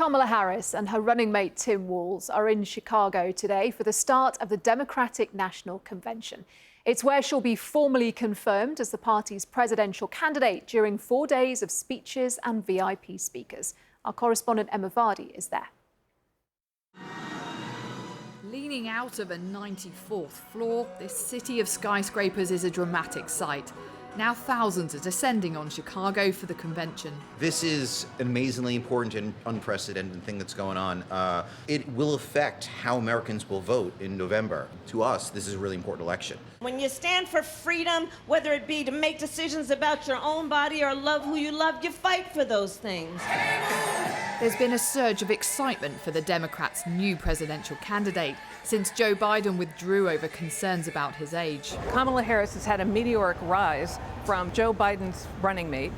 Kamala Harris and her running mate Tim Walz are in Chicago today for the start of the Democratic National Convention. It's where she'll be formally confirmed as the party's presidential candidate during 4 days of speeches and VIP speakers. Our correspondent Emma Vardy is there. Leaning out of a 94th floor, this city of skyscrapers is a dramatic sight. Now thousands are descending on Chicago for the convention. This is an amazingly important and unprecedented thing that's going on. It will affect how Americans will vote in November. To us, this is a really important election. When you stand for freedom, whether it be to make decisions about your own body or love who you love, you fight for those things. There's been a surge of excitement for the Democrats' new presidential candidate since Joe Biden withdrew over concerns about his age. Kamala Harris has had a meteoric rise from Joe Biden's running mate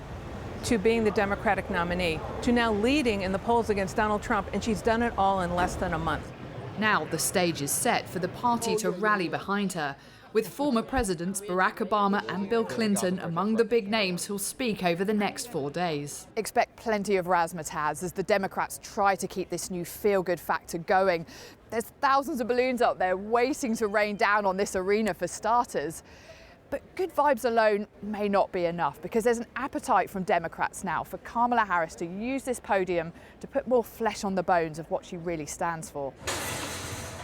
to being the Democratic nominee to now leading in the polls against Donald Trump, and she's done it all in less than a month. Now the stage is set for the party to rally behind her, with former presidents Barack Obama and Bill Clinton among the big names who'll speak over the next 4 days. Expect plenty of razzmatazz as the Democrats try to keep this new feel-good factor going. There's thousands of balloons up there waiting to rain down on this arena for starters. But good vibes alone may not be enough, because there's an appetite from Democrats now for Kamala Harris to use this podium to put more flesh on the bones of what she really stands for.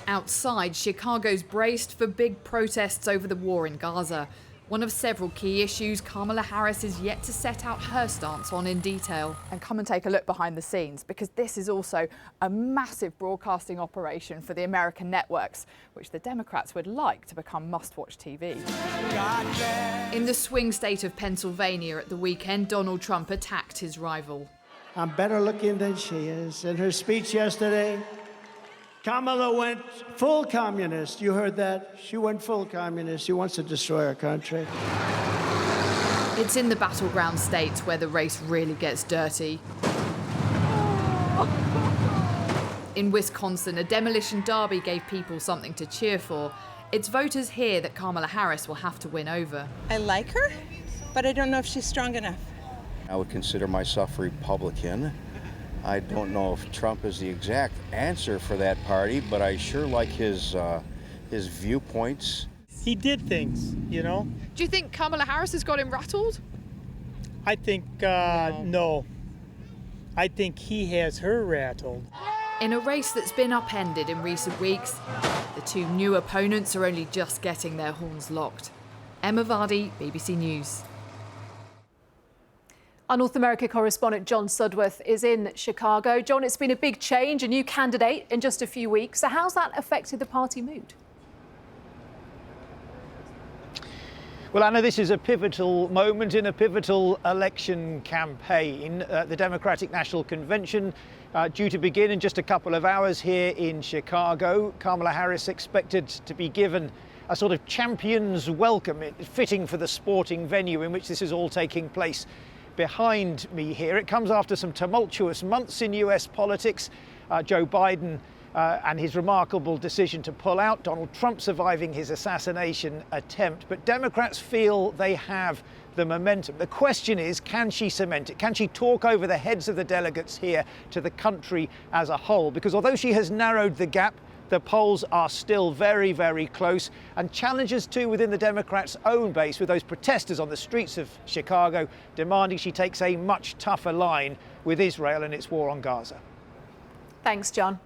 Outside, Chicago's braced for big protests over the war in Gaza. One of several key issues Kamala Harris is yet to set out her stance on in detail. And come and take a look behind the scenes, because this is also a massive broadcasting operation for the American networks, which the Democrats would like to become must-watch TV. In the swing state of Pennsylvania at the weekend, Donald Trump attacked his rival. I'm better looking than she is. In her speech yesterday, Kamala went full communist. You heard that? She went full communist. She wants to destroy our country. It's in the battleground states where the race really gets dirty. In Wisconsin, a demolition derby gave people something to cheer for. It's voters here that Kamala Harris will have to win over. I like her, but I don't know if she's strong enough. I would consider myself a Republican. I don't know if Trump is the exact answer for that party, but I sure like his viewpoints. He did things, you know. Do you think Kamala Harris has got him rattled? I think, no. I think he has her rattled. In a race that's been upended in recent weeks, the two new opponents are only just getting their horns locked. Emma Vardy, BBC News. Our North America correspondent John Sudworth is in Chicago. John, it's been a big change, a new candidate in just a few weeks. So how's that affected the party mood? Well, Anna, this is a pivotal moment in a pivotal election campaign. The Democratic National Convention due to begin in just a couple of hours here in Chicago. Kamala Harris expected to be given a sort of champion's welcome, fitting for the sporting venue in which this is all taking place. Behind me here, it comes after some tumultuous months in US politics. Joe Biden and his remarkable decision to pull out, Donald Trump surviving his assassination attempt. But Democrats feel they have the momentum. The question is, can she cement it? Can she talk over the heads of the delegates here to the country as a whole? Because although she has narrowed the gap, the polls are still very, very close, and challenges too within the Democrats' own base, with those protesters on the streets of Chicago demanding she takes a much tougher line with Israel and its war on Gaza. Thanks, John.